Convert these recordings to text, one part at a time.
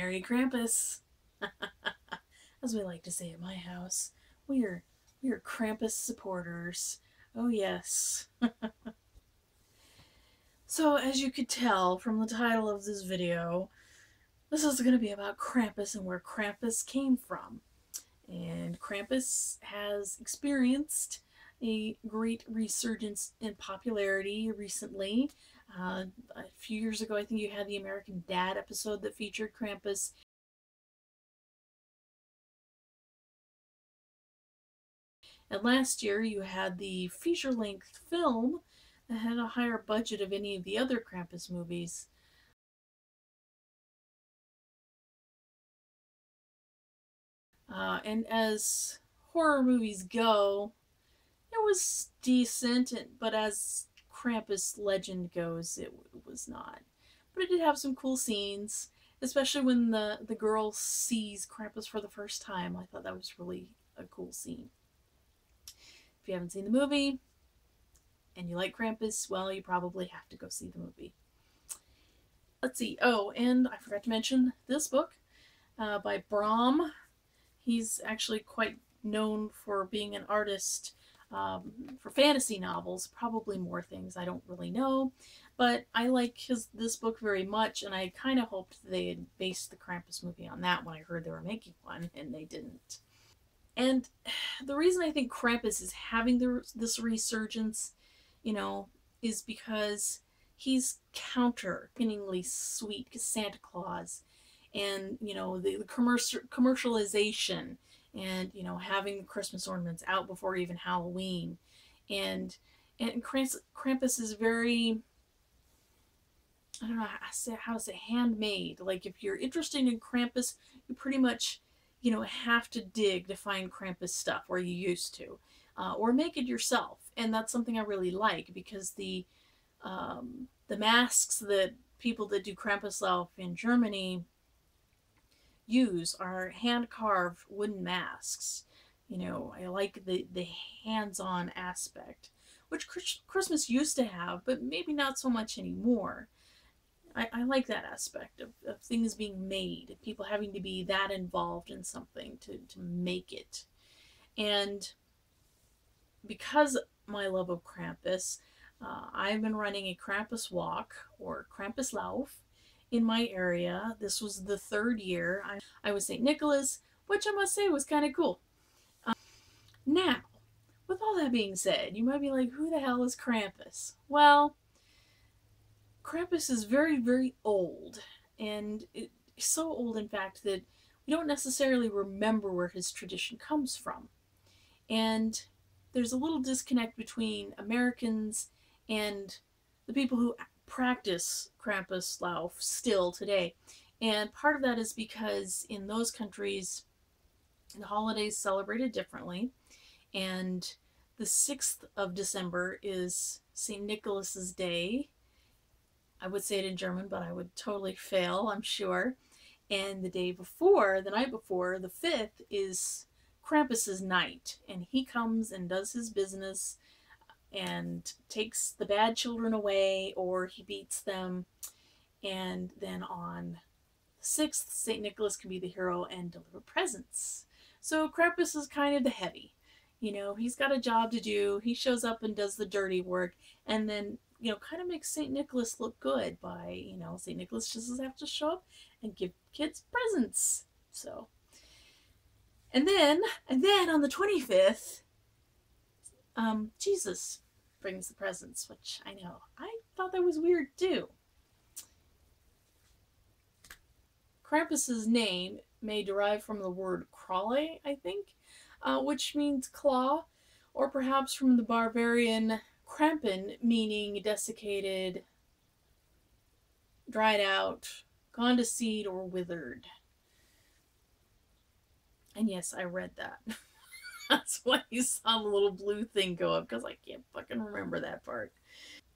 Merry Krampus, as we like to say at my house. We are Krampus supporters. Oh yes. So as you could tell from the title of this video, this is going to be about Krampus and where Krampus came from. And Krampus has experienced a great resurgence in popularity recently. A few years ago, I think you had the American Dad episode that featured Krampus. And last year, you had the feature-length film that had a higher budget of any of the other Krampus movies. And as horror movies go, it was decent, but as Krampus legend goes, it was not. But it did have some cool scenes, especially when the girl sees Krampus for the first time. I thought that was really a cool scene. If you haven't seen the movie and you like Krampus, well, you probably have to go see the movie. Let's see. Oh, and I forgot to mention this book by Brom. He's actually quite known for being an artist for fantasy novels, probably more things, I don't really know, but I like this book very much, and I kind of hoped they had based the Krampus movie on that when I heard they were making one, and they didn't. And the reason I think Krampus is having this resurgence, you know, is because he's counter-pinningly sweet Santa Claus, and, you know, the commercialization, and, you know, having the Christmas ornaments out before even Halloween. And Krampus is very, I don't know how to say, handmade. Like, if you're interested in Krampus, you pretty much, you know, have to dig to find Krampus stuff, or you used to. Or make it yourself. And that's something I really like, because the masks that people that do Krampuslauf in Germany use are hand-carved wooden masks. You know, I like the hands-on aspect, which Christmas used to have, but maybe not so much anymore. I like that aspect of things being made, people having to be that involved in something to make it. And because my love of Krampus, I've been running a Krampus walk, or Krampuslauf, in my area. This was the 3rd year. I was St. Nicholas, which I must say was kind of cool. Now, with all that being said, you might be like, who the hell is Krampus? Well, Krampus is very, very old, and it's so old, in fact, that we don't necessarily remember where his tradition comes from. And there's a little disconnect between Americans and the people who practice Krampuslauf still today. And part of that is because in those countries, the holidays celebrated differently. And the 6th of December is St. Nicholas's Day. I would say it in German, but I would totally fail, I'm sure. And the night before, the 5th, is Krampus's night. And he comes and does his business and takes the bad children away, or he beats them. And then on the 6th, St. Nicholas can be the hero and deliver presents. So Krampus is kind of the heavy. You know, he's got a job to do. He shows up and does the dirty work, and then, you know, kind of makes St. Nicholas look good by, you know, St. Nicholas just have to show up and give kids presents. So, and then on the 25th, Jesus brings the presents, which I know, I thought that was weird too. Krampus's name may derive from the word Kralle, I think, which means claw, or perhaps from the Bavarian krampn, meaning desiccated, dried out, gone to seed, or withered. And yes, I read that. That's why you saw the little blue thing go up, because I can't fucking remember that part.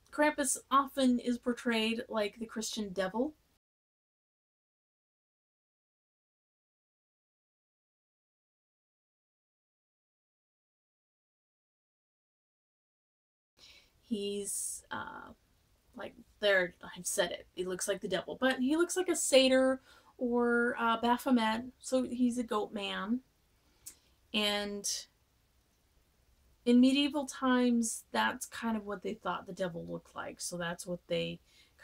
Krampus often is portrayed like the Christian devil. He's, like, there, I've said it, he looks like the devil, but he looks like a satyr or Baphomet, so he's a goat man. And in medieval times, that's kind of what they thought the devil looked like. So that's what they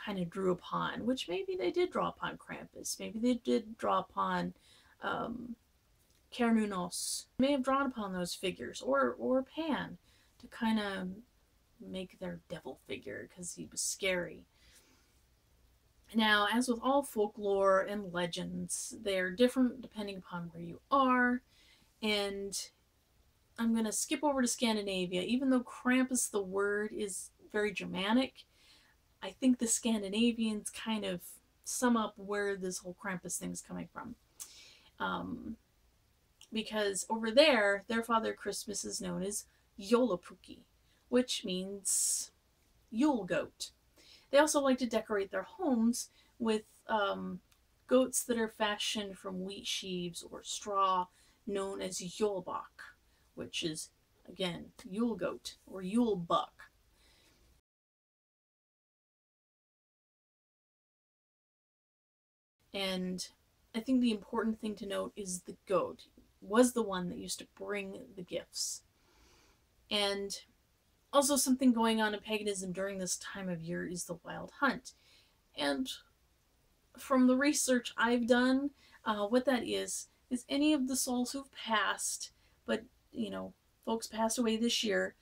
kind of drew upon, which maybe they did draw upon Krampus. Maybe they did draw upon Cernunnos. May have drawn upon those figures, or Pan, to kind of make their devil figure because he was scary. Now, as with all folklore and legends, they're different depending upon where you are. And I'm going to skip over to Scandinavia. Even though Krampus, the word, is very Germanic, I think the Scandinavians kind of sum up where this whole Krampus thing is coming from. Because over there, their Father Christmas is known as Joulupukki, which means Yule Goat. They also like to decorate their homes with goats that are fashioned from wheat sheaves or straw, known as Joulebak, which is, again, Yule Goat or Yule Buck. And I think the important thing to note is the goat was the one that used to bring the gifts. And also something going on in paganism during this time of year is the wild hunt. And from the research I've done, what that is any of the souls who've passed, but, you know, folks passed away this year,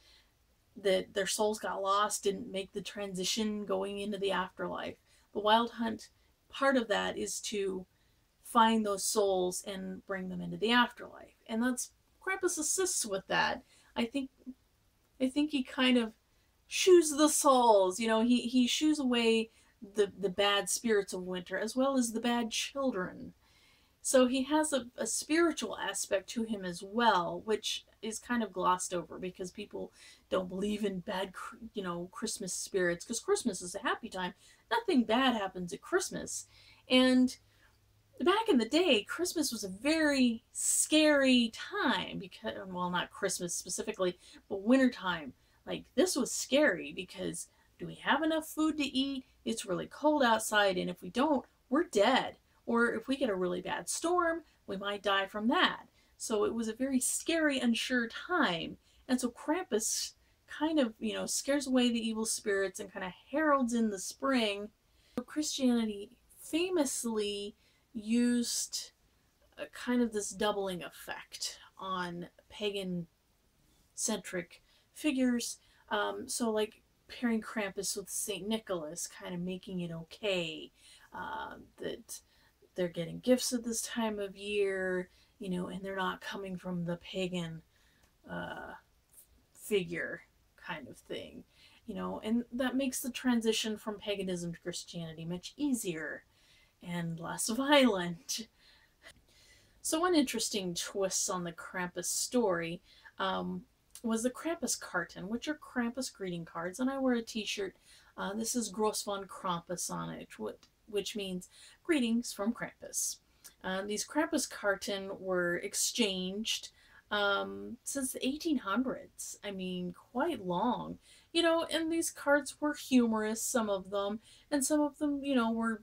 that their souls got lost, didn't make the transition going into the afterlife. The wild hunt, part of that is to find those souls and bring them into the afterlife. And that's, Krampus assists with that. I think he kind of shoos the souls, you know, he shoos away the bad spirits of winter as well as the bad children. So he has a spiritual aspect to him as well, which is kind of glossed over because people don't believe in bad, you know, Christmas spirits, because Christmas is a happy time. Nothing bad happens at Christmas. And back in the day, Christmas was a very scary time because, well, not Christmas specifically, but wintertime. Like, this was scary because do we have enough food to eat? It's really cold outside, and if we don't, we're dead. Or if we get a really bad storm, we might die from that. So it was a very scary, unsure time. And so Krampus kind of, you know, scares away the evil spirits and kind of heralds in the spring. So Christianity famously used a kind of this doubling effect on pagan-centric figures. So like pairing Krampus with St. Nicholas, kind of making it okay that they're getting gifts at this time of year, you know, and they're not coming from the pagan figure kind of thing, you know, and that makes the transition from paganism to Christianity much easier and less violent. So one interesting twist on the Krampus story was the Krampus carton, which are Krampus greeting cards, and I wear a t-shirt. This is Groß von Krampus on it, which means greetings from Krampus. These Krampus carton were exchanged since the 1800s. I mean, quite long. You know, and these cards were humorous, some of them, and some of them, you know, were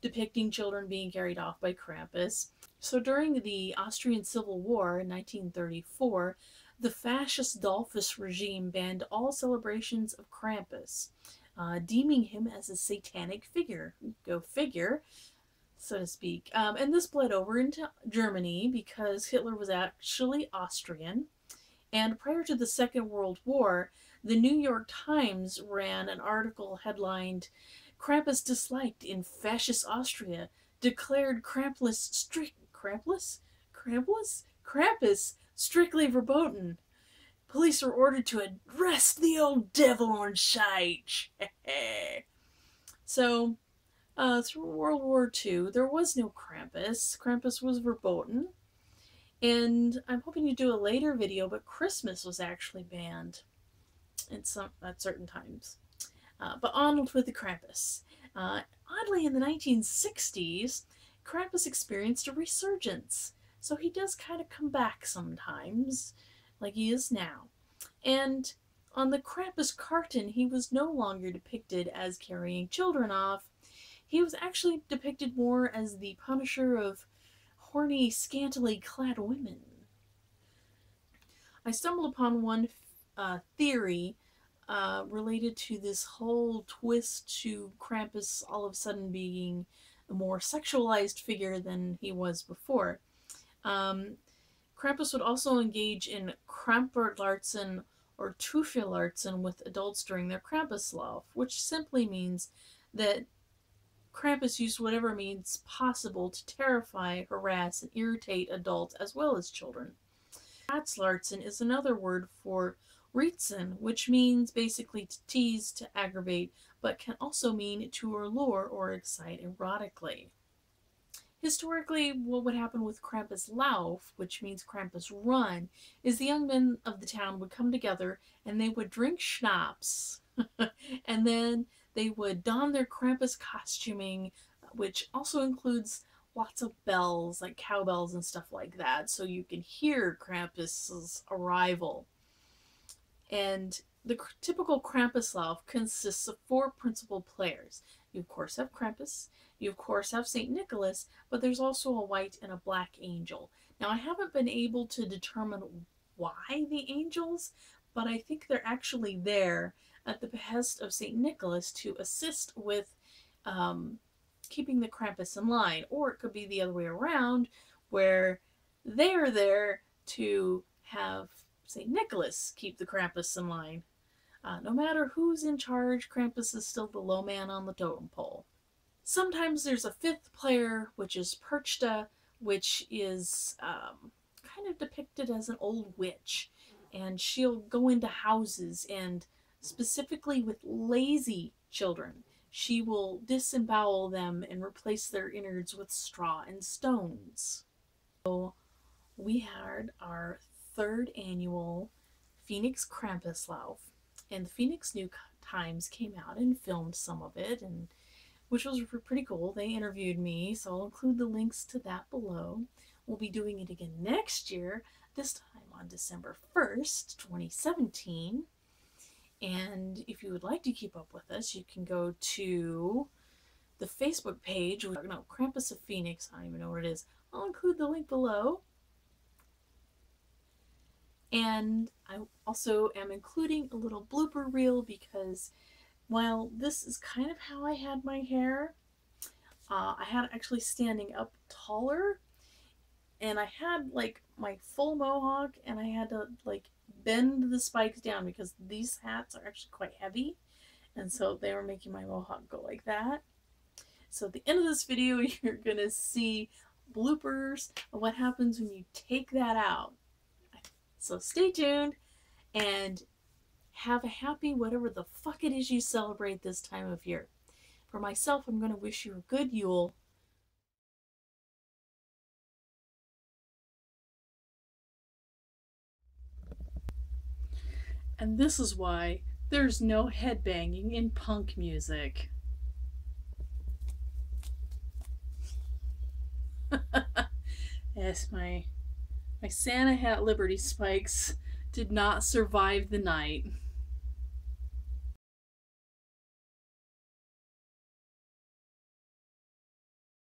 depicting children being carried off by Krampus. So during the Austrian Civil War in 1934, the fascist Dollfuss regime banned all celebrations of Krampus, deeming him as a satanic figure. Go figure, so to speak. And this bled over into Germany because Hitler was actually Austrian. And prior to the Second World War, the New York Times ran an article headlined, "Krampus disliked in fascist Austria, declared Krampus strictly verboten. Police were ordered to arrest the old devil on sight." So, through World War II, there was no Krampus. Krampus was verboten. And I'm hoping to do a later video, but Christmas was actually banned at certain times. But on with the Krampus. Oddly, in the 1960s, Krampus experienced a resurgence. So he does kind of come back sometimes, like he is now. And on the Krampus carton, he was no longer depicted as carrying children off. He was actually depicted more as the punisher of horny, scantily clad women. I stumbled upon one theory related to this whole twist to Krampus all of a sudden being a more sexualized figure than he was before. Krampus would also engage in Kramperltratzn or Tuifltratzen with adults during their Krampuslauf, which simply means that Krampus used whatever means possible to terrify, harass, and irritate adults as well as children. Krampuslauf is another word for reizen, which means basically to tease, to aggravate, but can also mean to allure or excite erotically. Historically, what would happen with Krampuslauf, which means Krampus run, is the young men of the town would come together and they would drink schnapps and then they would don their Krampus costuming, which also includes lots of bells, like cowbells and stuff like that, so you can hear Krampus's arrival. And the typical Krampuslauf consists of 4 principal players. You of course have Krampus, you of course have St. Nicholas, but there's also a white and a black angel. Now I haven't been able to determine why the angels, but I think they're actually there at the behest of St. Nicholas to assist with keeping the Krampus in line. Or it could be the other way around, where they're there to have St. Nicholas keep the Krampus in line. No matter who's in charge, Krampus is still the low man on the totem pole. Sometimes there's a 5th player, which is Perchta, which is kind of depicted as an old witch. And she'll go into houses, and specifically with lazy children, she will disembowel them and replace their innards with straw and stones. So we had our 3rd annual Phoenix Krampuslauf, and the Phoenix New Times came out and filmed some of it, and which was pretty cool. They interviewed me, so I'll include the links to that below. We'll be doing it again next year, this time on December 1st, 2017. And if you would like to keep up with us, you can go to the Facebook page. No, Krampus of Phoenix. I don't even know where it is. I'll include the link below. And I also am including a little blooper reel because while this is kind of how I had my hair, I had actually standing up taller, and I had like my full mohawk, and I had to like bend the spikes down because these hats are actually quite heavy, and so they were making my mohawk go like that. So at the end of this video, you're gonna see bloopers of what happens when you take that out. So stay tuned and have a happy whatever the fuck it is you celebrate this time of year. For myself, I'm going to wish you a good Yule. And this is why there's no headbanging in punk music. Yes, my Santa hat Liberty spikes did not survive the night.